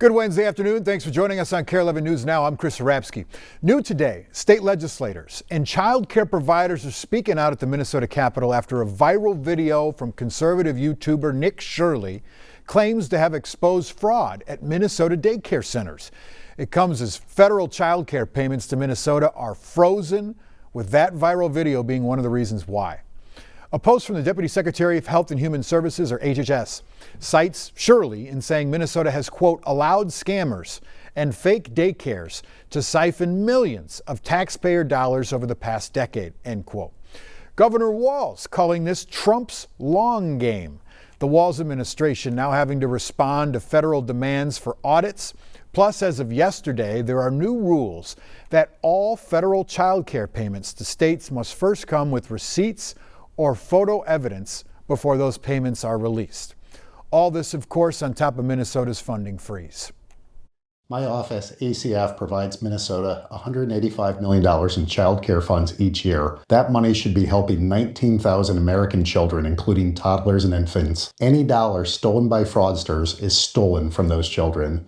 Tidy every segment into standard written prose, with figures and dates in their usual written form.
Good Wednesday afternoon. Thanks for joining us on Kare 11 News Now. I'm Chris Arabsky. New today, state legislators and child care providers are speaking out at the Minnesota Capitol after a viral video from conservative YouTuber Nick Shirley claims to have exposed fraud at Minnesota daycare centers. It comes as federal child care payments to Minnesota are frozen, with that viral video being one of the reasons why. A post from the Deputy Secretary of Health and Human Services, or HHS, cites Shirley in saying Minnesota has, quote, allowed scammers and fake daycares to siphon millions of taxpayer dollars over the past decade, end quote. Governor Walz calling this Trump's long game. The Walz administration now having to respond to federal demands for audits. Plus, as of yesterday, there are new rules that all federal child care payments to states must first come with receipts or photo evidence before those payments are released. All this, of course, on top of Minnesota's funding freeze. My office, ACF, provides Minnesota $185 million in child care funds each year. That money should be helping 19,000 American children, including toddlers and infants. Any dollar stolen by fraudsters is stolen from those children.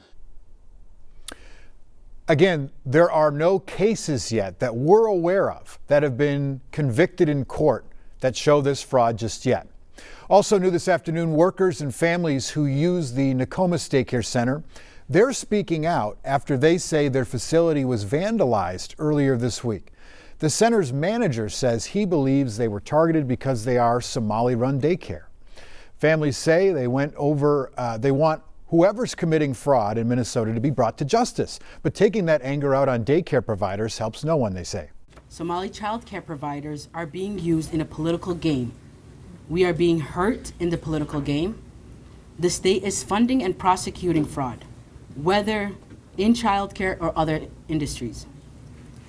Again, there are no cases yet that we're aware of that have been convicted in court that show this fraud just yet. Also new this afternoon, workers and families who use the Nokomis Daycare Center, they're speaking out after they say their facility was vandalized earlier this week. The center's manager says he believes they were targeted because they are Somali-run daycare. Families say they want whoever's committing fraud in Minnesota to be brought to justice. But taking that anger out on daycare providers helps no one, they say. Somali child care providers are being used in a political game. We are being hurt in the political game. The state is funding and prosecuting fraud, whether in child care or other industries.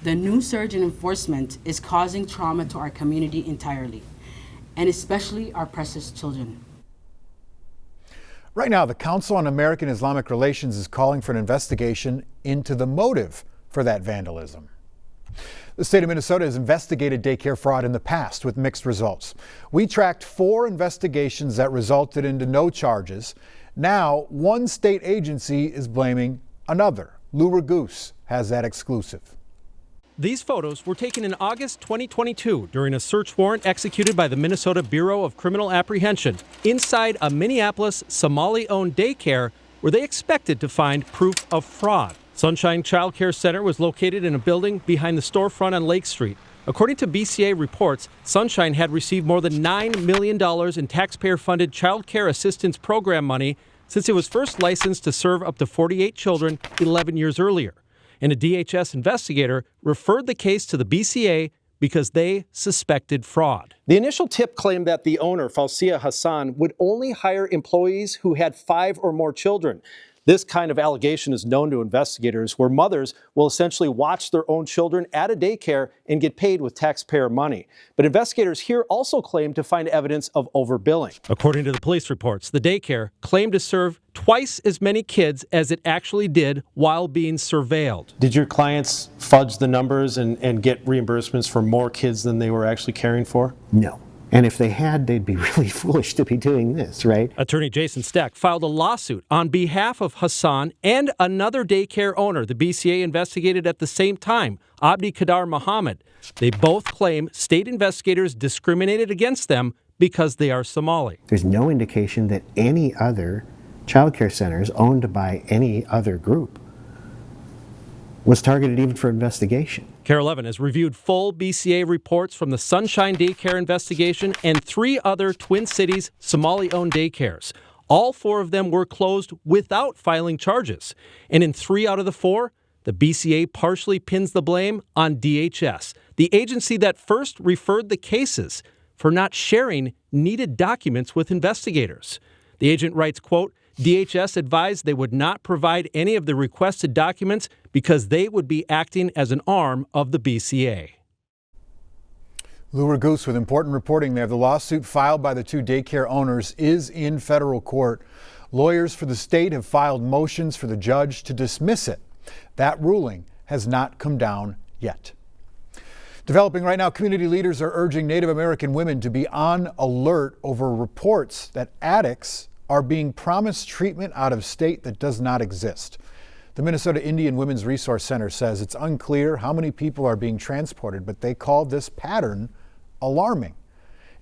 The new surge in enforcement is causing trauma to our community entirely, and especially our precious children. Right now, the Council on American Islamic Relations is calling for an investigation into the motive for that vandalism. The state of Minnesota has investigated daycare fraud in the past with mixed results. We tracked 4 investigations that resulted into no charges. Now, one state agency is blaming another. Lou Raguse has that exclusive. These photos were taken in August 2022 during a search warrant executed by the Minnesota Bureau of Criminal Apprehension inside a Minneapolis Somali-owned daycare where they expected to find proof of fraud. Sunshine Child Care Center was located in a building behind the storefront on Lake Street. According to BCA reports, Sunshine had received more than $9 million in taxpayer-funded child care assistance program money since it was first licensed to serve up to 48 children 11 years earlier. And a DHS investigator referred the case to the BCA because they suspected fraud. The initial tip claimed that the owner, Fausia Hassan, would only hire employees who had 5 or more children. This kind of allegation is known to investigators, where mothers will essentially watch their own children at a daycare and get paid with taxpayer money. But investigators here also claim to find evidence of overbilling. According to the police reports, the daycare claimed to serve twice as many kids as it actually did while being surveilled. Did your clients fudge the numbers and get reimbursements for more kids than they were actually caring for? No. And if they had, they'd be really foolish to be doing this, right? Attorney Jason Steck filed a lawsuit on behalf of Hassan and another daycare owner the BCA investigated at the same time, Abdi Kadar Muhammad. They both claim state investigators discriminated against them because they are Somali. There's no indication that any other child care centers owned by any other group was targeted even for investigation. Kare 11 has reviewed full BCA reports from the Sunshine Daycare investigation and 3 other Twin Cities Somali-owned daycares. All 4 of them were closed without filing charges. And in 3 out of the 4, the BCA partially pins the blame on DHS, the agency that first referred the cases, for not sharing needed documents with investigators. The agent writes, quote, DHS advised they would not provide any of the requested documents because they would be acting as an arm of the BCA. Lou Raguse with important reporting there. The lawsuit filed by the 2 daycare owners is in federal court. Lawyers for the state have filed motions for the judge to dismiss it. That ruling has not come down yet. Developing right now, community leaders are urging Native American women to be on alert over reports that addicts are being promised treatment out of state that does not exist. The Minnesota Indian Women's Resource Center says it's unclear how many people are being transported, but they call this pattern alarming.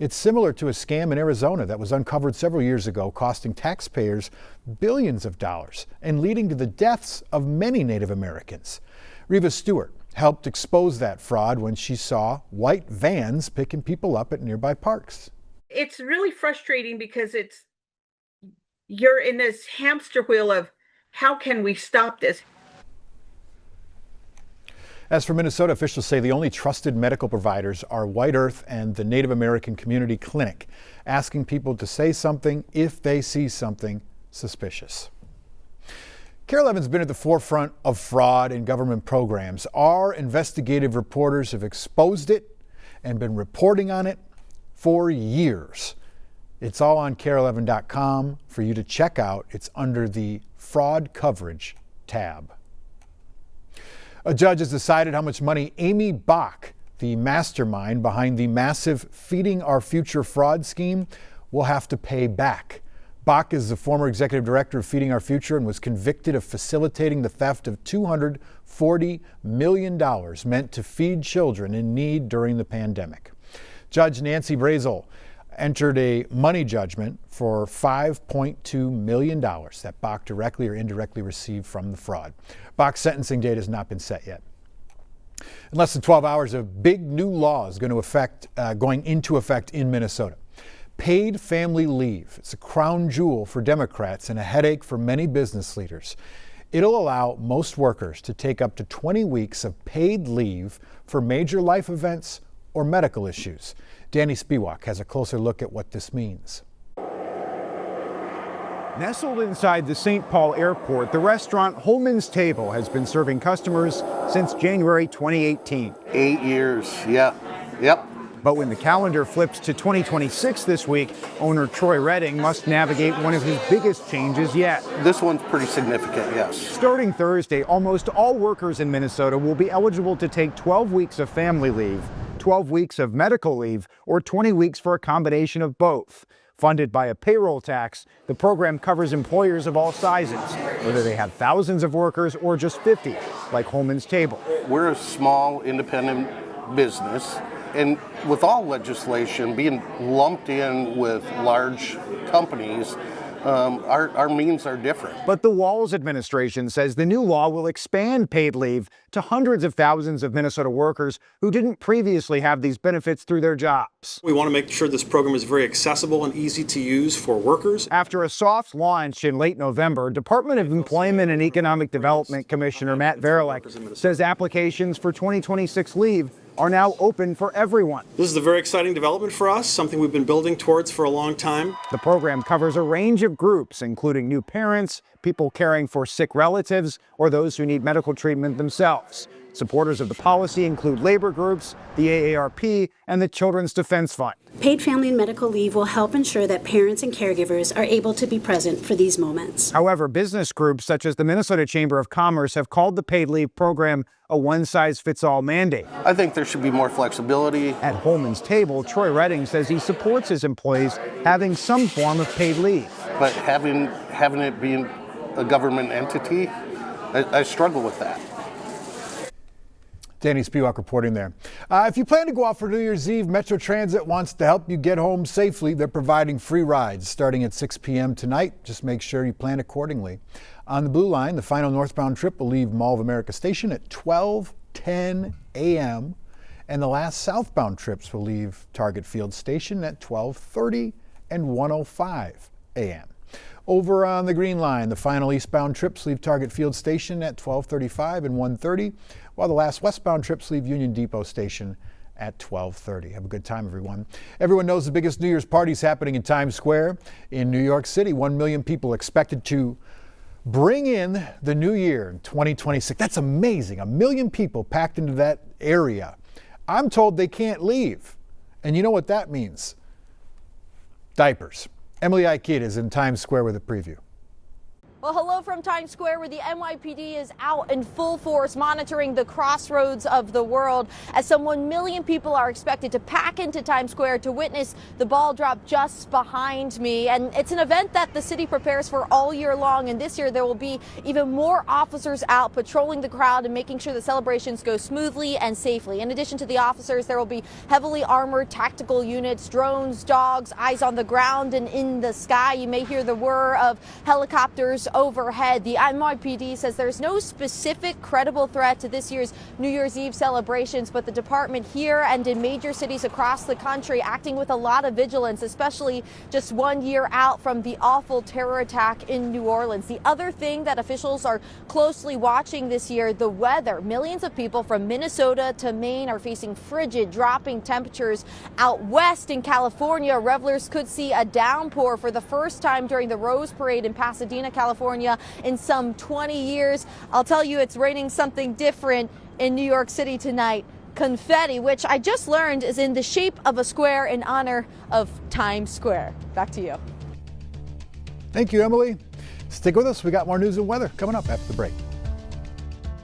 It's similar to a scam in Arizona that was uncovered several years ago, costing taxpayers billions of dollars and leading to the deaths of many Native Americans. Reva Stewart helped expose that fraud when she saw white vans picking people up at nearby parks. It's really frustrating because you're in this hamster wheel of how can we stop this? As for Minnesota, officials say the only trusted medical providers are White Earth and the Native American Community Clinic, asking people to say something if they see something suspicious. Kare 11's been at the forefront of fraud in government programs. Our investigative reporters have exposed it and been reporting on it for years. It's all on Kare11.com for you to check out. It's under the Fraud Coverage tab. A judge has decided how much money Amy Bach, the mastermind behind the massive Feeding Our Future fraud scheme, will have to pay back. Bach is the former executive director of Feeding Our Future and was convicted of facilitating the theft of $240 million meant to feed children in need during the pandemic. Judge Nancy Brazel entered a money judgment for $5.2 million that Bach directly or indirectly received from the fraud. Bach's sentencing date has not been set yet. In less than 12 hours, a big new law is going into effect in Minnesota. Paid family leave. It's a crown jewel for Democrats and a headache for many business leaders. It'll allow most workers to take up to 20 weeks of paid leave for major life events or medical issues. Danny Spiewak has a closer look at what this means. Nestled inside the St. Paul airport, the restaurant Holman's Table has been serving customers since January 2018. 8 years, yeah, yep. But when the calendar flips to 2026 this week, owner Troy Redding must navigate one of his biggest changes yet. This one's pretty significant, yes. Starting Thursday, almost all workers in Minnesota will be eligible to take 12 weeks of family leave, 12 weeks of medical leave, or 20 weeks for a combination of both. Funded by a payroll tax, the program covers employers of all sizes, whether they have thousands of workers or just 50, like Holman's Table. We're a small, independent business, and with all legislation being lumped in with large companies, our means are different. But the Walz administration says the new law will expand paid leave to hundreds of thousands of Minnesota workers who didn't previously have these benefits through their jobs. We want to make sure this program is very accessible and easy to use for workers. After a soft launch in late November, Department of Employment and Economic Development Commissioner Matt Verilek says applications for 2026 leave are now open for everyone. This is a very exciting development for us, something we've been building towards for a long time. The program covers a range of groups, including new parents, people caring for sick relatives, or those who need medical treatment themselves. Supporters of the policy include labor groups, the AARP, and the Children's Defense Fund. Paid family and medical leave will help ensure that parents and caregivers are able to be present for these moments. However, business groups such as the Minnesota Chamber of Commerce have called the paid leave program a one-size-fits-all mandate. I think there should be more flexibility. At Holman's Table, Troy Redding says he supports his employees having some form of paid leave. But having it being a government entity, I struggle with that. Danny Spiewak reporting there. If you plan to go out for New Year's Eve, Metro Transit wants to help you get home safely. They're providing free rides starting at 6 p.m. tonight. Just make sure you plan accordingly. On the Blue Line, the final northbound trip will leave Mall of America Station at 12:10 a.m. and the last southbound trips will leave Target Field Station at 12:30 and 1:05 a.m. Over on the Green Line, the final eastbound trips leave Target Field Station at 12:35 and 1:30, while the last westbound trips leave Union Depot Station at 12:30. Have a good time, everyone. Everyone knows the biggest New Year's party is happening in Times Square in New York City. 1 million people expected to bring in the new year in 2026. That's amazing. 1 million people packed into that area. I'm told they can't leave. And you know what that means? Diapers. Emily Aikid is in Times Square with a preview. Well, hello from Times Square, where the NYPD is out in full force monitoring the crossroads of the world, as some 1 million people are expected to pack into Times Square to witness the ball drop just behind me. And it's an event that the city prepares for all year long. And this year there will be even more officers out patrolling the crowd and making sure the celebrations go smoothly and safely. In addition to the officers, there will be heavily armored tactical units, drones, dogs, eyes on the ground and in the sky. You may hear the whir of helicopters overhead. The NYPD says there's no specific credible threat to this year's New Year's Eve celebrations, but the department here and in major cities across the country acting with a lot of vigilance, especially just 1 year out from the awful terror attack in New Orleans. The other thing that officials are closely watching this year, the weather. Millions of people from Minnesota to Maine are facing frigid, dropping temperatures. Out west in California, revelers could see a downpour for the first time during the Rose Parade in Pasadena, California in some 20 years. I'll tell you, it's raining something different in New York City tonight. Confetti, which I just learned is in the shape of a square in honor of Times Square. Back to you. Thank you, Emily. Stick with us. We got more news and weather coming up after the break.